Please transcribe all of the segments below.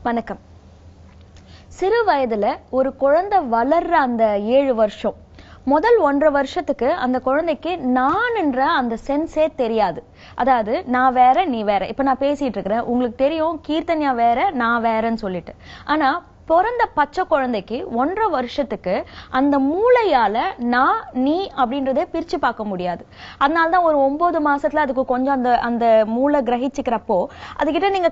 வணக்கம். சிறு வயதுல ஒரு குழந்தை வளர்ற அந்த 7 வருஷம் முதல் 1.5 வருஷத்துக்கு அந்த குழந்தைக்கு நான் என்ற அந்த சென்ஸே தெரியாது. அதாவது நான் வேற நீ வேற. இப்ப நான் பேசிட்டு இருக்கிறேன், உங்களுக்கு தெரியும் கீர்த்தன்யா வேற நான் வேறன்னு சொல்லிட்டு. ஆனா பிறந்த பச்சை குழந்தைக்கு 1.5 வருஷத்துக்கு அந்த மூளையால நான் நீ அப்படின்றதே பிரிச்சு பார்க்க முடியாது. அதனாலதான் ஒரு 9 மாசத்துல அதுக்கு கொஞ்சம் அந்த அந்த மூளை கிரகிச்சுக்கிறப்போ அதுகிட்ட நீங்க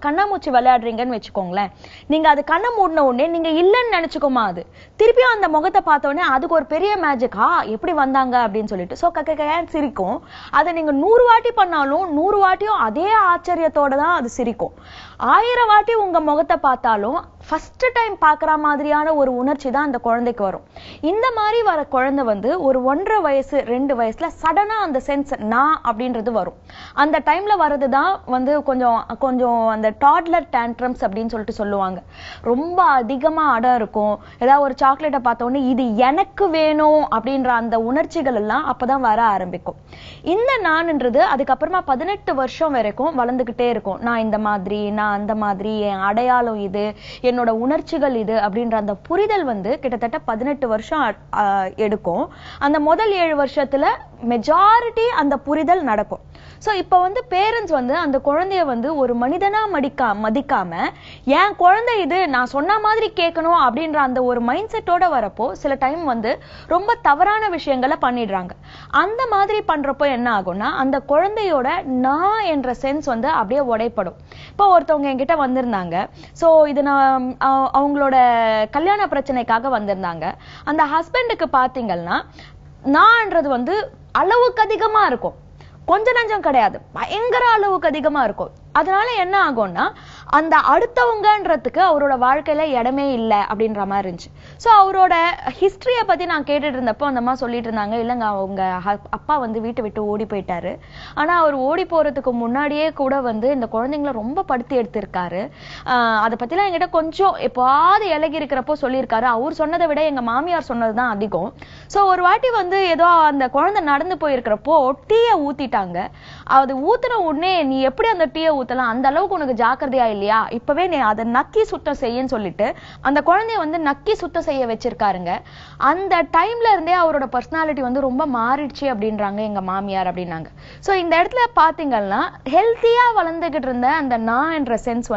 கண்ணாமூச்சி விளையாடுறீங்கன்னு வச்சுக்கோங்களேன். நீங்க அது கண்ணை மூடின உடனே நீங்க இல்லைன்னு நினைச்சுக்கோமா, அது திருப்பியும் அந்த முகத்தை பார்த்த உடனே அதுக்கு ஒரு பெரிய மேஜிக், எப்படி வந்தாங்க அப்படின்னு சொல்லிட்டு சோ கக்கன்னு சிரிக்கும். அதை நீங்க 100 வாட்டி பண்ணாலும் 100 வாட்டியும் அதே ஆச்சரியத்தோட தான் அது சிரிக்கும். 1000 வாட்டி உங்க முகத்தை பார்த்தாலும் ஃபர்ஸ்ட் டைம் பாக்குற மாதிரியான ஒரு உணர்ச்சி தான் அந்த குழந்தைக்கு வரும். இந்த மாதிரி வர குழந்தை ஒரு 1.5 வயசு 2 வயசுல சடனா அந்த சென்ஸ் நான் அப்படின்றது வரும். அந்த டைம்ல வர்றதுதான் கொஞ்சம் கொஞ்சம் அந்த டாட்லர் டேண்ட்ரம்ஸ் அப்படின்னு சொல்லிட்டு சொல்லுவாங்க. ரொம்ப அதிகமா அடம் இருக்கும். ஏதாவது ஒரு சாக்லேட்டை பார்த்த உடனே இது எனக்கு வேணும் அப்படின்ற அந்த உணர்ச்சிகள் எல்லாம் அப்பதான் வர ஆரம்பிக்கும். இந்த நான்ன்றது அதுக்கப்புறமா 18 வருஷம் வரைக்கும் வளர்ந்துகிட்டே இருக்கும். நான் இந்த மாதிரி, நான் அந்த மாதிரி, என் அடையாளம் இது, என்னோட உணர்ச்சிகள் இது அப்படின்ற அந்த புரிதல் கிட்டத்தட்ட 18 வருஷம் எடுக்கும். அந்த முதல் 7 வருஷத்துல மெஜாரிட்டி அந்த புரிதல் நடக்கும். சோ இப்ப பேரண்ட்ஸ் அந்த குழந்தைய ஒரு மனிதனா மதிக்காம என் குழந்தை இது நான் சொன்ன மாதிரி கேட்கணும் அப்படின்ற அந்த ஒரு மைண்ட் செட்டோட வரப்போ சில டைம் ரொம்ப தவறான விஷயங்களை பண்ணிடுறாங்க. அந்த மாதிரி பண்றப்போ என்ன ஆகும்னா அந்த குழந்தையோட நான் என்ற சென்ஸ் அப்படியே உடைப்படும். இப்போ ஒருத்தவங்க என்கிட்ட வந்திருந்தாங்க. சோ இது நான் அவங்களோட கல்யாண பிரச்சனைக்காக வந்திருந்தாங்க. அந்த ஹஸ்பண்டுக்கு பாத்தீங்கன்னா நான்ன்றது அளவுக்கு அதிகமா இருக்கும். கொஞ்ச நஞ்சம் கிடையாது, பயங்கர அளவுக்கு அதிகமா இருக்கும். அதனால என்ன ஆகும்னா அந்த அடுத்தவங்கன்றதுக்கு அவரோட வாழ்க்கையில இடமே இல்லை அப்படின்ற மாதிரி இருந்துச்சு. சோ அவரோட ஹிஸ்டரிய பத்தி நான் கேட்டுட்டு இருந்தப்போ அந்த அம்மா சொல்லிட்டு இருந்தாங்க, இல்லைங்க அவங்க அப்பா வீட்டை விட்டு ஓடி போயிட்டாரு. ஆனா அவர் ஓடி போறதுக்கு முன்னாடியே கூட இந்த குழந்தைங்களை ரொம்ப படுத்தி எடுத்திருக்காரு. அதை பத்திலாம் என்கிட்ட கொஞ்சம் எப்பாவது இலகி இருக்கிறப்போ சொல்லியிருக்காரு. அவர் சொன்னதை விட எங்க மாமியார் சொன்னதுதான் அதிகம். சோ ஒரு வாட்டி ஏதோ அந்த குழந்தை நடந்து போயிருக்கிறப்போ டீயை ஊத்திட்டாங்க. அது ஊத்துன உடனே நீ எப்படி அந்த டீயை ஊத்தலாம், அந்த அளவுக்கு உனக்கு ஜாக்கிரதையா இல்லையா, இப்பவே நீ அதை நக்கி சுத்தம் செய்யன்னு சொல்லிட்டு அந்த குழந்தைய நக்கி சுத்தம் செய்ய வச்சிருக்காருங்க. அந்த டைம்ல இருந்தே அவரோட பர்சனாலிட்டி ரொம்ப மாறிடுச்சு அப்படின்றாங்க எங்க மாமியார் அப்படின்னாங்க. சோ இந்த இடத்துல பாத்தீங்கன்னா ஹெல்த்தியா வளர்ந்துகிட்டு இருந்த அந்த நான் என்ற சென்ஸ்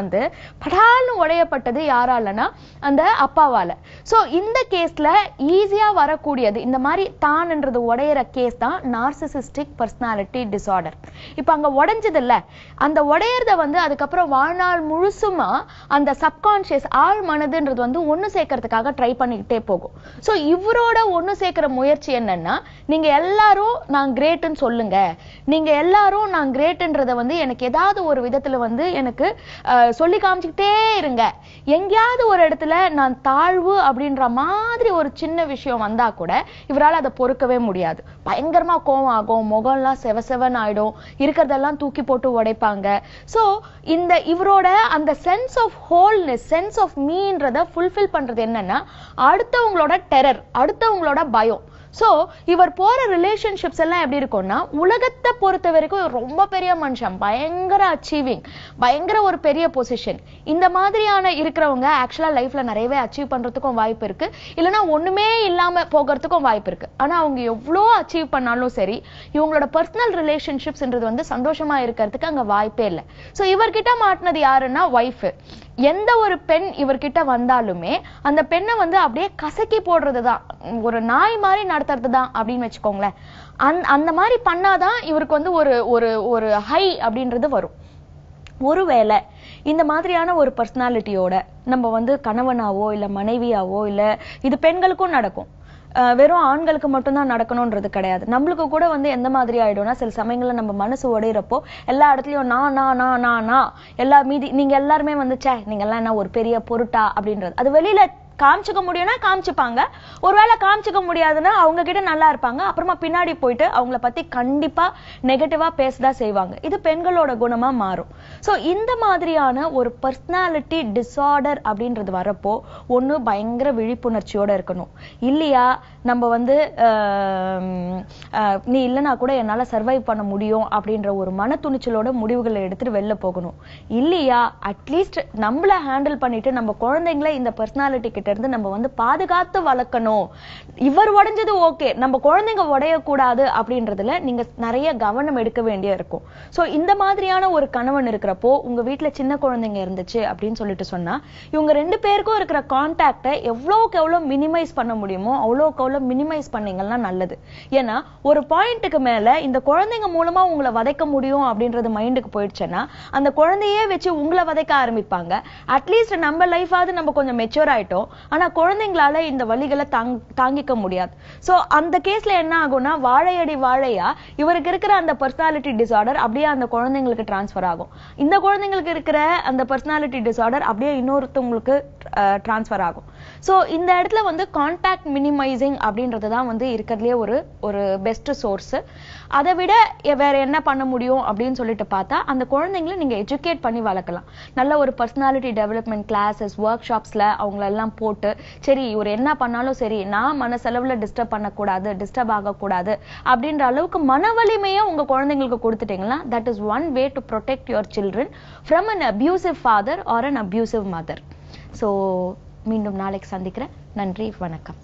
படால்னு உடையப்பட்டது யாராலனா அந்த அப்பாவால. சோ இந்த கேஸ்ல ஈஸியா வரக்கூடியது இந்த மாதிரி தான்ன்றது உடையிற கேஸ் தான் நார்சிசிஸ்டிக் பர்சனாலிட்டி டிசார்டர். இப்ப அங்க உடைஞ்சது இல்ல, அந்த உடையறத அதுக்கப்புறம் வாழ்நாள் முழுசுமா அந்த சப்கான்சியஸ் ஆழ் மனதுன்றது ஒண்ணு சேர்க்கறதுக்காக ட்ரை பண்ணிக்கிட்டே போகும். சோ இவரோட ஒண்ணு சேர்க்கிற முயற்சி என்னன்னா, நீங்க எல்லாரும் நான் கிரேட்னு சொல்லுங்க, நீங்க எல்லாரும் நான் கிரேட்ன்றத எனக்கு ஏதாவது ஒரு விதத்துல எனக்கு சொல்லி காமிச்சுக்கிட்டே இருங்க. எங்கேயாவது ஒரு இடத்துல நான் தாழ்வு அப்படின்ற மாதிரி ஒரு சின்ன விஷயம் வந்தா கூட இவரால் அதை பொறுக்கவே முடியாது. பயங்கரமா கோவம் ஆகும், முகம்லாம் செவசெவன் ஆயிடும், இருக்கிறதெல்லாம் தூக்கி போட்டு உடைப்பாங்க. சோ இந்த இவரோட அந்த sense of wholeness, sense of மீன்றத ஃபுல்ஃபில் பண்றது என்னன்னா அடுத்தவங்களோட டெரர், அடுத்தவங்களோட பயம். சோ இவர் போற ரிலேஷன்ஷிப்ஸ் எல்லாம் எப்படி இருக்கும்னா உலகத்தை பொறுத்த வரைக்கும் ரொம்ப பெரிய மனுஷன், பயங்கர அச்சீவிங், பயங்கர ஒரு பெரிய பொசிஷன். இந்த மாதிரியான இருக்கிறவங்க ஆக்சுவலா லைஃப்ல நிறையவே அச்சீவ் பண்றதுக்கும் வாய்ப்பு இருக்கு, இல்லைன்னா ஒண்ணுமே இல்லாம போகிறதுக்கும் வாய்ப்பு இருக்கு. ஆனா அவங்க எவ்வளோ அச்சீவ் பண்ணாலும் சரி இவங்களோட பர்சனல் ரிலேஷன்ஷிப்ஸ்ன்றது சந்தோஷமா இருக்கிறதுக்கு அங்க வாய்ப்பே இல்லை. சோ இவர்கிட்ட மாட்டினது யாருன்னா ஒய்ஃப். எந்த ஒரு பெண் இவர்கிட்ட வந்தாலுமே அந்த பெண்ணை அப்படியே கசக்கி போடுறதுதான், ஒரு நாய் மாதிரி நடத்துறதுதான் அப்படின்னு வச்சுக்கோங்களேன். அந்த மாதிரி பண்ணாதான் இவருக்கு ஒரு ஹை அப்படின்றது வரும். ஒருவேளை இந்த மாதிரியான ஒரு பர்சனாலிட்டியோட நம்ம கணவனாவோ இல்ல மனைவியாவோ, இல்ல இது பெண்களுக்கும் நடக்கும், வெறும் ஆண்களுக்கு மட்டும்தான் நடக்கணும்ன்றது கிடையாது. நம்மளுக்கு கூட எந்த மாதிரி ஆயிடும்னா சில சமயங்கள்ல நம்ம மனசு உடையிறப்போ எல்லா இடத்துலயும் நான் எல்லா மீதி நீங்க எல்லாருமே நீங்க எல்லாம் என்ன ஒரு பெரிய பொருட்டா அப்படின்றது அது வெளியில காமிச்சுக்க முடியும்னா காமிச்சுப்பாங்க, ஒருவேளை காமிச்சுக்க முடியாதுன்னா அவங்க கிட்ட நல்லா இருப்பாங்க, அப்புறமா பின்னாடி போயிட்டு அவங்கள பத்தி கண்டிப்பா நெகட்டிவா பேசதான் செய்வாங்க. இது பெண்களோட குணமா மாறும். சோ இந்த மாதிரியான ஒரு பர்சனாலிட்டி டிசார்டர் அப்படின்றது வரப்போ ஒண்ணு பயங்கர விழிப்புணர்ச்சியோட இருக்கணும். இல்லையா நம்ம வந்து நீ இல்லைன்னா கூட என்னால சர்வைவ் பண்ண முடியும் அப்படின்ற ஒரு மன துணிச்சலோட முடிவுகளை எடுத்துட்டு வெளில போகணும். இல்லையா அட்லீஸ்ட் நம்மள ஹேண்டில் பண்ணிட்டு நம்ம குழந்தைங்களை இந்த பர்சனாலிட்டி கிட்ட இருந்து நம்ம வந்து பாதுகாத்து வளர்க்கணும். இவர் உடைஞ்சது ஓகே, நம்ம குழந்தைங்க உடையக்கூடாது அப்படின்றதுல நீங்க நிறைய கவனம் எடுக்க வேண்டிய இருக்கும். சோ இந்த மாதிரியான ஒரு கணவன் இருக்கிறப்போ உங்க வீட்டுல சின்ன குழந்தைங்க இருந்துச்சு அப்படின்னு சொல்லிட்டு சொன்னா இவங்க 2 பேருக்கும் இருக்கிற கான்டாக்டை எவ்வளவுக்கு எவ்வளவு மினிமைஸ் பண்ண முடியுமோ அவ்வளவுக்கு அவ்வளவு மினிமைஸ் பண்ணீங்கன்னா நல்லது. ஏன்னா ஒரு பாயிண்ட்டுக்கு மேல இந்த குழந்தைங்க மூலமா உங்களை வதைக்க முடியும் அப்படின்றது மைண்டுக்கு போயிடுச்சுன்னா அந்த குழந்தையே வச்சு உங்களை வதைக்க ஆரம்பிப்பாங்க. அட்லீஸ்ட் நம்ம லைஃபாவது நம்ம கொஞ்சம் மெச்சூர் ஆயிட்டோம், ஆனா குழந்தைங்களால இந்த வலிகளை தாங்கிக்க முடியாது. சோ அந்த கேஸ்ல என்ன ஆகும்னா வாழையடி வாழையா இவருக்கு இருக்கிற அந்த பர்சனாலிட்டி டிசார்டர் அப்படியே அந்த குழந்தைங்களுக்கு டிரான்ஸ்பர் ஆகும். இந்த குழந்தைங்களுக்கு இருக்கிற அந்த பர்சனாலிட்டி டிசார்டர் அப்படியே இன்னொருத்தவங்களுக்கு டிரான்ஸ்பர் ஆகும். சோ இந்த இடத்துல வந்து கான்டாக்ட் மினிமைசிங் அப்படின்றதுதான் வந்து இருக்கிறதுலே ஒரு பெஸ்ட் சோர்ஸ். அதை விட வேற என்ன பண்ண முடியும் அப்படின்னு சொல்லிட்டு பார்த்தா அந்த குழந்தைங்களை நீங்க எஜுகேட் பண்ணி வளர்க்கலாம். நல்ல ஒரு பர்சனாலிட்டி டெவலப்மெண்ட் கிளாஸஸ், ஒர்க் ஷாப்ஸ்ல அவங்களெல்லாம் போட்டு சரி இவர் என்ன பண்ணாலும் சரி நான் மனசளவுல டிஸ்டர்ப் ஆகக்கூடாது அப்படின்ற அளவுக்கு மன வலிமையை உங்க குழந்தைங்களுக்கு கொடுத்துட்டீங்கன்னா that is one way to protect your children from an abusive father or an abusive mother. So மீண்டும் நாளைக்கு சந்திக்கிறேன். நன்றி, வணக்கம்.